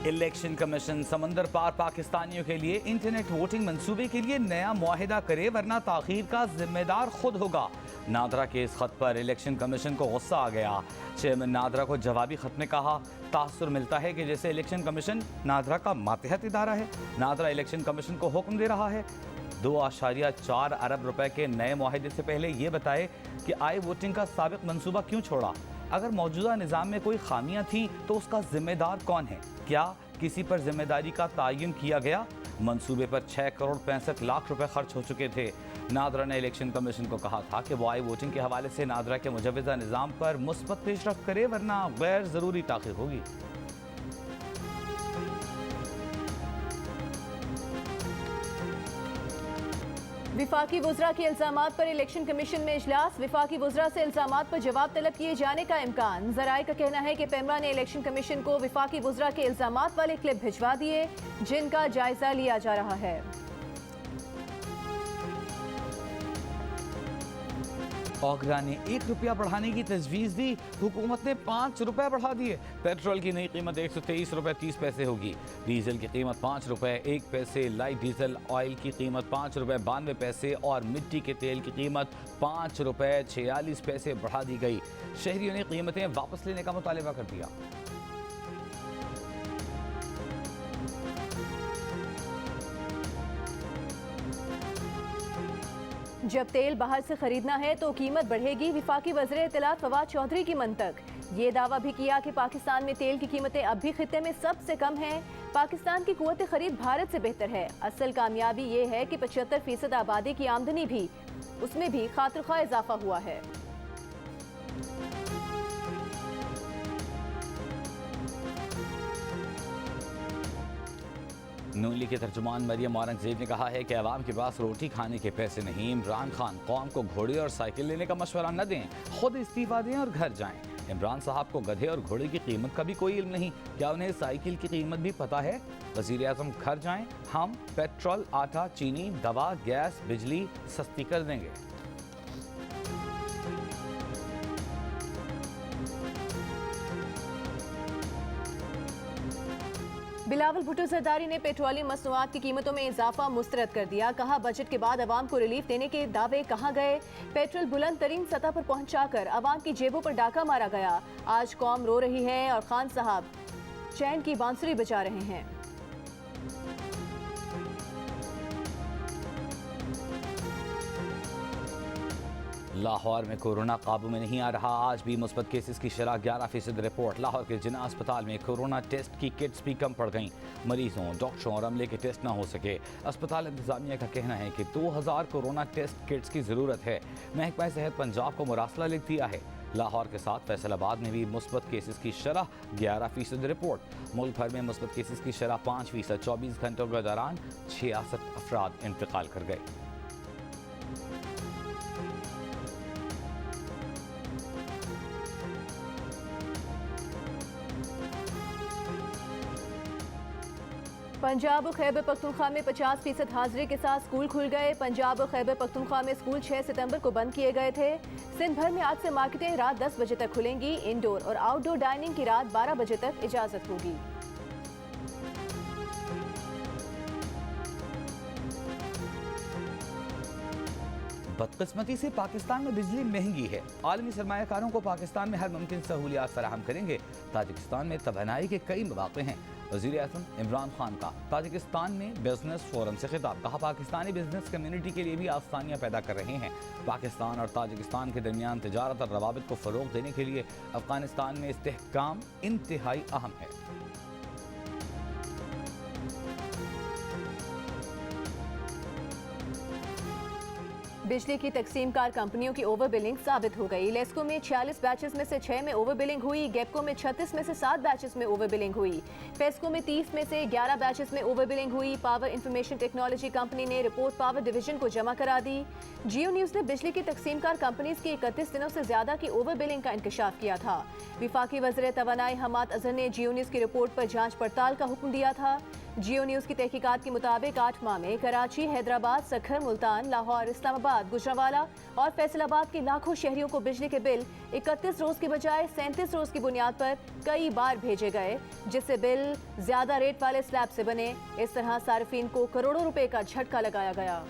Election commission समंदर पार पाकिस्तानियों के लिए इंटरनेट वोटिंग मंसूबे के लिए नया मुआहिदा करे वरना ताखीर का जिम्मेदार खुद होगा। नादरा के इस खत पर इलेक्शन कमीशन को गुस्सा आ गया। चेयरमैन नादरा को जवाबी खत में कहा, तासुर मिलता है कि जैसे इलेक्शन कमीशन नादरा का मातहत इदारा है। नादरा इलेक्शन कमीशन को हुक्म दे रहा है 2.4 अरब रुपए के नए मुआहिदे से पहले ये बताए कि आई वोटिंग का साबिक मंसूबा क्यों छोड़ा। अगर मौजूदा निज़ाम में कोई खामियां थी तो उसका जिम्मेदार कौन है? क्या किसी पर जिम्मेदारी का तयन किया गया? मंसूबे पर 6 करोड़ 65 लाख रुपए खर्च हो चुके थे। नादरा ने इलेक्शन कमीशन को कहा था कि वो आई वोटिंग के हवाले से नादरा के मुजव्वज़ा निज़ाम पर मुस्बत पेशरफ्त करे वरना गैर ज़रूरी ताख़ीर होगी। विफाकी वुज़रा के इल्ज़ामात पर इलेक्शन कमीशन में इजलास। विफाकी वुज़रा से इल्ज़ामात पर जवाब तलब किए जाने का इम्कान। ज़राए का कहना है कि पेमरा ने इलेक्शन कमीशन को विफाकी वुज़रा के इल्ज़ामात वाले क्लिप भिजवा दिए जिनका जायजा लिया जा रहा है। ओगरा ने 1 रुपया बढ़ाने की तजवीज़ दी, हुकूमत ने 5 रुपये बढ़ा दिए। पेट्रोल की नई कीमत 123 रुपये 30 पैसे होगी। डीजल की कीमत 5 रुपये 1 पैसे, लाइट डीजल ऑयल की कीमत 5 रुपये 92 पैसे और मिट्टी के तेल की कीमत 5 रुपये 46 पैसे बढ़ा दी गई। शहरियों ने कीमतें वापस लेने का मुतालबा कर दिया। जब तेल बाहर से खरीदना है तो कीमत बढ़ेगी। विफाकी वज़ीर इत्तलात फवाद चौधरी की मंतक। ये दावा भी किया कि पाकिस्तान में तेल की कीमतें अब भी खित्ते में सबसे कम हैं। पाकिस्तान की कुव्वत खरीद भारत से बेहतर है। असल कामयाबी ये है कि 75% आबादी की आमदनी भी उसमें भी खातिर-ख्वाह इजाफा हुआ है। नून लीग के तर्जुमान मरियम औरंगजेब ने कहा है कि अवाम के पास रोटी खाने के पैसे नहीं। इमरान खान कौम को घोड़े और साइकिल लेने का मशवरा न दें, खुद इस्तीफा दें और घर जाएं। इमरान साहब को गधे और घोड़े की कीमत का भी कोई इल्म नहीं, क्या उन्हें साइकिल की कीमत भी पता है? वज़ीर आज़म घर जाएं, हम पेट्रोल, आटा, चीनी, दवा, गैस, बिजली सस्ती कर देंगे। बिलावल भुट्टो जरदारी ने पेट्रोलियम मसनूआत की कीमतों में इजाफा मुस्तरद कर दिया। कहा, बजट के बाद अवाम को रिलीफ देने के दावे कहाँ गए? पेट्रोल बुलंद तरीन सतह पर पहुंचाकर अवाम की जेबों पर डाका मारा गया। आज कौम रो रही है और खान साहब चैन की बांसुरी बजा रहे हैं। लाहौर में कोरोना काबू में नहीं आ रहा। आज भी मुस्बत केसेस की शरह 11% रिपोर्ट। लाहौर के जिना अस्पताल में कोरोना टेस्ट की किट्स भी कम पड़ गईं। मरीजों, डॉक्टरों और अमले के टेस्ट ना हो सके। अस्पताल इंतजामिया का कहना है कि 2000 कोरोना टेस्ट किट्स की ज़रूरत है। महकमा सेहत पंजाब को मुरासला लिख दिया है। लाहौर के साथ फैसलाबाद में भी मुस्बत केसेस की शरह 11% रिपोर्ट। मुल्क भर में मुस्बत केसेस की शरह 5%। 24 घंटों के दौरान 66 अफराद इंतकाल कर गए। पंजाब और खैबर पख्तूनख्वा में 50% हाजिरी के साथ स्कूल खुल गए। पंजाब और खैबर पख्तूनख्वा में स्कूल 6 सितंबर को बंद किए गए थे। सिंध भर में आज से मार्केटें रात 10 बजे तक खुलेंगी। इंडोर और आउटडोर डाइनिंग की रात 12 बजे तक इजाजत होगी। बदकिस्मती से पाकिस्तान में बिजली महंगी है। आलमी सरमायाकारों को पाकिस्तान में हर मुमकिन सहूलियात फराहम करेंगे। ताजिकिस्तान में तवानाई के कई मौके हैं। वज़ीर आज़म इमरान खान का ताजिकिस्तान में बिजनेस फोरम से खिताब। कहा, पाकिस्तानी बिजनेस कम्युनिटी के लिए भी आसानियाँ पैदा कर रहे हैं। पाकिस्तान और ताजिकिस्तान के दरमियान तिजारत और रवाबित को फ़रोग़ देने के लिए अफ़गानिस्तान में इस्तेहकाम इंतहाई अहम है। बिजली की तकसीमकार कंपनियों की ओवर बिलिंग साबित हो गई। लेस्को में 46 बैचेस में से 6 में ओवर बिलिंग हुई। गेपको में 36 में से 7 बैचेस में ओवर बिलिंग हुई। फेस्को में 30 में से 11 बैचेस में ओवर बिलिंग हुई। पावर इंफॉर्मेशन टेक्नोलॉजी कंपनी ने रिपोर्ट पावर डिवीजन को जमा करा दी। जियो न्यूज़ ने बिजली की तकसीमकार कंपनीज की 31 दिनों से ज्यादा की ओवर बिलिंग का इंकशाफ किया था। विफाकी वज़ीर तवानाई हमाद अजहर ने जियो न्यूज़ की रिपोर्ट पर जाँच पड़ताल का हुक्म दिया था। जियो न्यूज़ की तहकीकात के मुताबिक 8 माह में कराची, हैदराबाद, सखर, मुल्तान, लाहौर, इस्लामाबाद, गुजरांवाला और फैसलाबाद के लाखों शहरियों को बिजली के बिल 31 रोज की बजाय 37 रोज की बुनियाद पर कई बार भेजे गए, जिससे बिल ज्यादा रेट वाले स्लैब से बने। इस तरह सार्फिन को करोड़ों रुपए का झटका लगाया गया।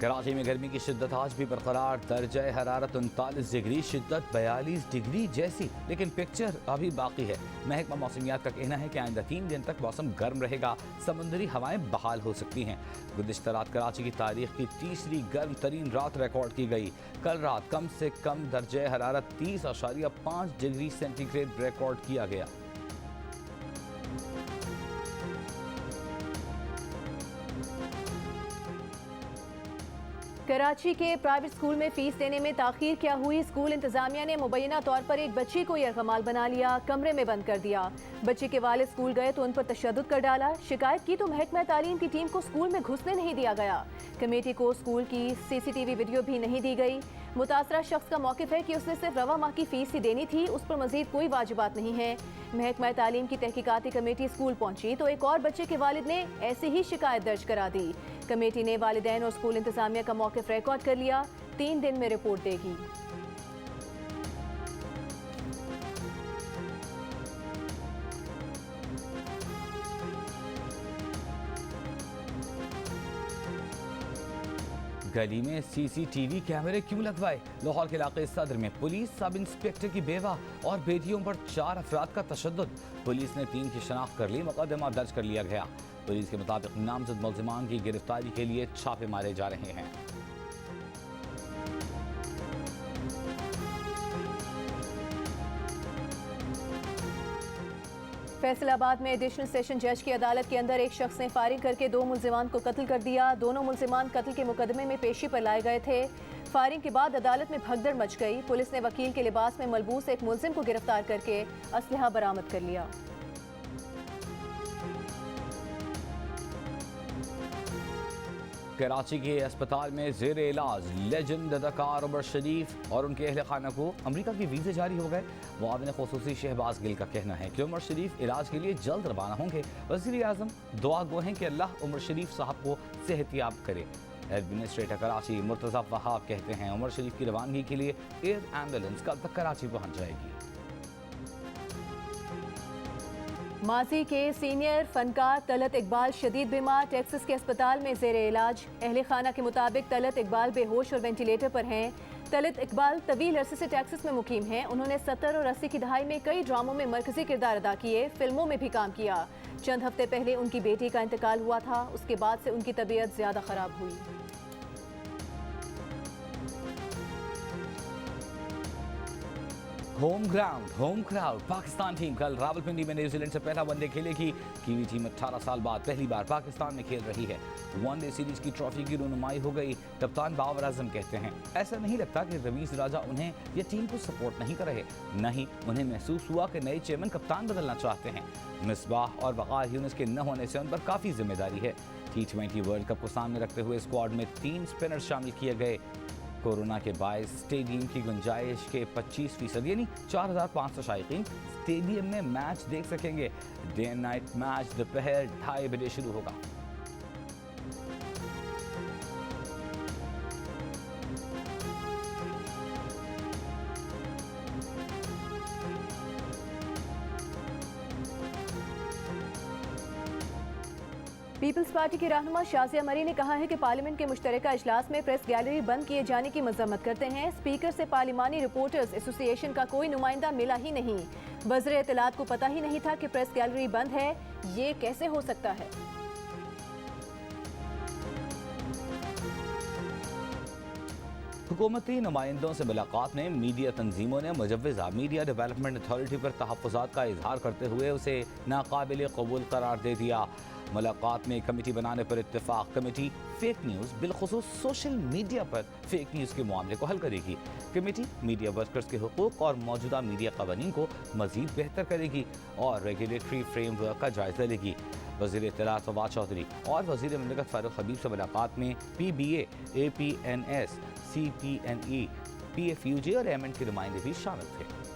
कराची में गर्मी की शिद्दत आज भी बरकरार, दर्जा हरारत 39 डिग्री, शिद्दत 42 डिग्री जैसी, लेकिन पिक्चर अभी बाकी है। महकमा मौसमियात का कहना है कि आइंदा 3 दिन तक मौसम गर्म रहेगा, समुद्री हवाएं बहाल हो सकती हैं। गुज़िश्ता रात कराची की तारीख की तीसरी गर्म तरीन रात रिकॉर्ड की गई। कल रात कम से कम दर्जा हरारत 30.5 डिग्री सेंटीग्रेड रिकॉर्ड किया गया। कराची के प्राइवेट स्कूल में फीस देने में ताखीर क्या हुई? स्कूल इंतजामिया ने मुबैना तौर पर एक बच्ची को यरगमाल बना लिया, कमरे में बंद कर दिया। बच्चे के वालिद स्कूल गए तो उन पर तशद्दुद कर डाला। शिकायत की तो महकमा तालीम की टीम को स्कूल में घुसने नहीं दिया गया। कमेटी को स्कूल की CCTV वीडियो भी नहीं दी गई। मुतासरा शख्स का मौक़िफ़ है कि उसने सिर्फ रवा माह की फीस ही देनी थी, उस पर मजीद कोई वाजिबात नहीं है। महकमा तालीम की तहकीकाती कमेटी स्कूल पहुंची तो एक और बच्चे के वालिद ने ऐसी ही शिकायत दर्ज करा दी। कमेटी ने वालिदैन और स्कूल इंतजामिया का मौक़िफ़ रिकॉर्ड कर लिया, 3 दिन में रिपोर्ट देगी। गली में CCTV कैमरे क्यों लगवाए? लाहौर के इलाके सदर में पुलिस सब इंस्पेक्टर की बेवा और बेटियों पर 4 अफराद का तशद्दुद। पुलिस ने 3 की शनाख्त कर ली, मुकदमा दर्ज कर लिया गया। पुलिस के मुताबिक नामजद मुल्जिमान की गिरफ्तारी के लिए छापे मारे जा रहे हैं। फैसलाबाद में एडिशनल सेशन जज की अदालत के अंदर एक शख्स ने फायरिंग करके 2 मुल्जिमान को कत्ल कर दिया। दोनों मुल्जिमान कत्ल के मुकदमे में पेशी पर लाए गए थे। फायरिंग के बाद अदालत में भगदड़ मच गई। पुलिस ने वकील के लिबास में मलबूस एक मुल्जिम को गिरफ्तार करके असलहा बरामद कर लिया। कराची के अस्पताल में जेर इलाज लेजेंड अदाकार उमर शरीफ और उनके अहल खाना को अमरीका के वीज़े जारी हो गए। मुआविन ख़ुसूसी शहबाज गिल का कहना है कि उमर शरीफ इलाज के लिए जल्द रवाना होंगे। वज़ीर आज़म दुआ गो हैं कि अल्लाह उमर शरीफ साहब को सेहतियाब करे। एडमिनिस्ट्रेटर कराची मुर्तज़ा वहाब कहते हैं उमर शरीफ की रवानगी के लिए एयर एम्बुलेंस कल तक कराची पहुँच जाएगी। माजी के सीनियर फनकार तलत इकबाल शदीद बीमार, टेक्सास के अस्पताल में जेर इलाज। अहले खाना के मुताबिक तलत इकबाल बेहोश और वेंटिलेटर पर हैं। तलत इकबाल तवील अरसे से टेक्सास में मुकीम हैं। उन्होंने 70 और 80 की दहाई में कई ड्रामों में मरकजी किरदार अदा किए, फिल्मों में भी काम किया। चंद हफ्ते पहले उनकी बेटी का इंतकाल हुआ था, उसके बाद से उनकी तबीयत ज्यादा खराब हुई। Home ground home crowd, Pakistan team कल रावलपिंडी में न्यूजीलैंड से पहला वनडे खेलेगी। कीवी टीम 18 साल बाद पहली बार पाकिस्तान में खेल रही है। वनडे सीरीज की ट्रॉफी की रुनुमाई हो गई। कप्तान बाबर आजम कहते हैं ऐसा नहीं लगता कि रवीज राजा उन्हें या टीम को सपोर्ट नहीं कर रहे, नहीं उन्हें महसूस हुआ कि नए चेयरमैन कप्तान बदलना चाहते हैं। मिसबाह और वक़ार यूनुस के न होने से उन पर काफ़ी जिम्मेदारी है। T20 वर्ल्ड कप को सामने रखते हुए स्क्वाड में 3 स्पिनर शामिल किए गए। कोरोना के बायस स्टेडियम की गुंजाइश के 25% यानी 4500 शायकीन स्टेडियम में मैच देख सकेंगे। डे एंड नाइट मैच दोपहर 2:30 बजे शुरू होगा। पीपल्स पार्टी के रहनुमा शाजिया मरी ने कहा है कि पार्लियामेंट के मुश्तरका इजलास में प्रेस गैलरी बंद किए जाने की मजम्मत करते हैं। स्पीकर से पार्लिमानी रिपोर्टर्स एसोसिएशन का कोई नुमाइंदा मिला ही नहीं। वज़ीर इत्तलात को पता ही नहीं था कि प्रेस गैलरी बंद है, ये कैसे हो सकता है? हुकूमती नुमाइंदों से मुलाकात में मीडिया तंजीमों ने मुजव्वज़ा मीडिया डेवलपमेंट अथॉरिटी पर तहफ़्फ़ुज़ात का इजहार करते हुए उसे नाकाबिल कबूल करार दे दिया। मुलाकात में कमेटी बनाने पर इत्तेफाक। कमेटी फेक न्यूज़ बिलखुसूस सोशल मीडिया पर फेक न्यूज़ के मामले को हल करेगी। कमेटी मीडिया वर्कर्स के हुकूक और मौजूदा मीडिया क़वानीन को मज़ीद बेहतर करेगी और रेगुलेटरी फ्रेमवर्क का जायज़ा लेगी। वज़ीर इत्तलात फवाद चौधरी और वज़ीर मुमलिकत फारूक हबीब से मुलाकात में PBA, APNS, CPNE, PFUJ और एमएंड के नुमाइंदे भी शामिल थे।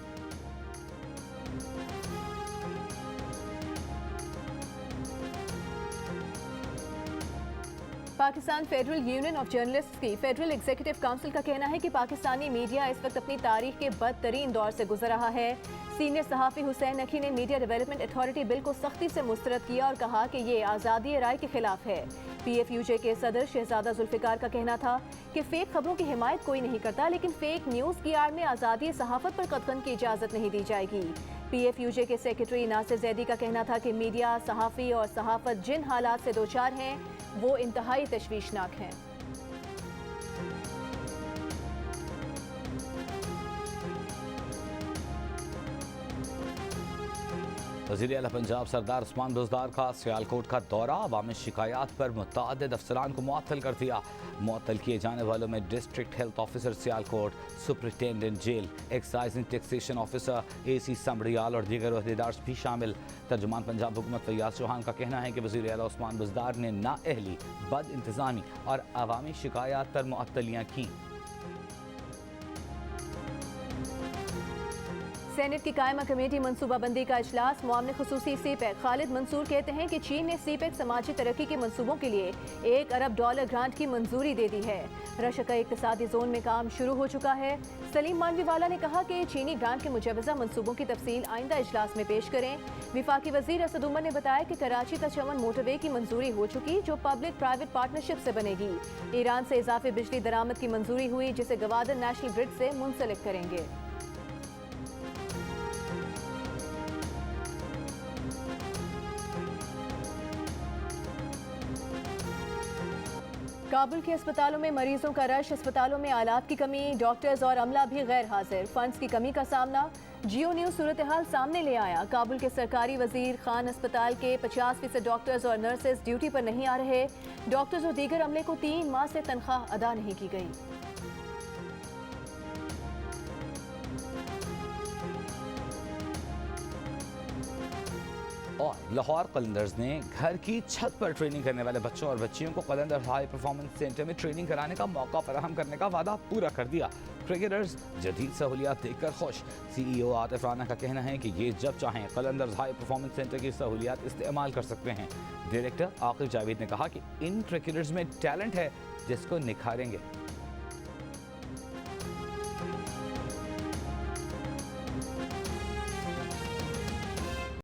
Pakistan federal union of journalists की फेडरल एग्जीक्यूटिव काउंसिल का कहना है कि पाकिस्तानी मीडिया इस वक्त अपनी तारीख के बदतरीन दौर से गुजर रहा है। सीनियर सहाफ़ी हुसैन नकी ने मीडिया डेवलपमेंट अथॉरिटी बिल को सख्ती से मुस्तरद किया और कहा कि ये आज़ादी राय के खिलाफ है। PFUJ के सदर शहजादा जुल्फ़िकार का कहना था कि फेक खबरों की हिमायत कोई नहीं करता, लेकिन फेक न्यूज़ की आड़ में आज़ादी सहाफ़त पर कतई की इजाज़त नहीं दी जाएगी। PFUJ के सेक्रेटरी नासिर जैदी का कहना था कि मीडिया, सहाफ़ी और सहाफ़त जिन हालात से दो चार हैं वो इंतहाई तशवीशनाक हैं। वज़ीर आला पंजाब सरदार उस्मान बुज़दार का सियालकोट का दौरा, अवामी शिकायत पर मुतअद्दिद अफसरान को मुअत्तल कर दिया। मुअत्तल किए जाने वालों में district health officer Sialkot, superintendent jail, excise and taxation officer AC Sambrial और दीगर अहदेदार भी शामिल। तर्जुमान पंजाब हुकूमत फैयाज चौहान का कहना है कि वज़ीर आला उस्मान बुज़दार ने नाअहली, बद इंतज़ामी और अवामी शिकायत पर मुअत्तलियाँ की। सेनेट की कायमा कमेटी मनसूबाबंदी का इजलास, मामले खुसूसी सीपैक। खालिद मंसूर कहते हैं कि चीन ने सीपैक समाजी तरक्की के मंसूबों के लिए $1 अरब ग्रांट की मंजूरी दे दी है। रशका इक्तिसादी जोन में काम शुरू हो चुका है। सलीम मानवीवाला ने कहा कि चीनी ग्रांट के मुजवजा मंसूबों की तफसील आइंदा इजलास में पेश करें। विफाकी वजीर असद उमर ने बताया कि कराची तचमन मोटरवे की मंजूरी हो चुकी, जो पब्लिक प्राइवेट पार्टनरशिप से बनेगी। ईरान से इजाफी बिजली दरामद की मंजूरी हुई, जिसे गवादर नेशनल ग्रिड से मुंसलिक करेंगे। काबुल के अस्पतालों में मरीजों का रश, अस्पतालों में आलात की कमी, डॉक्टर्स और अमला भी गैर हाजिर, फंड्स की कमी का सामना। जियो न्यूज़ सूरत हाल सामने ले आया। काबुल के सरकारी वजीर खान अस्पताल के 50% डॉक्टर्स और नर्सेज ड्यूटी पर नहीं आ रहे। डॉक्टर्स और दीगर अमले को 3 माह से तनख्वाह अदा नहीं की गई। और लाहौर कलंदर्स ने घर की छत पर ट्रेनिंग करने वाले बच्चों और बच्चियों को कलंदर हाई परफॉर्मेंस सेंटर में ट्रेनिंग कराने का मौका फराहम करने का वादा पूरा कर दिया। क्रिकेटर्स जदीद सहूलियात देखकर खुश। CEO आतिफ राना का कहना है कि ये जब चाहें कलंदर्स हाई परफॉर्मेंस सेंटर की सहूलियात इस्तेमाल कर सकते हैं। डायरेक्टर आकिब जावेद ने कहा कि इन क्रिकेटर्स में टैलेंट है जिसको निखारेंगे।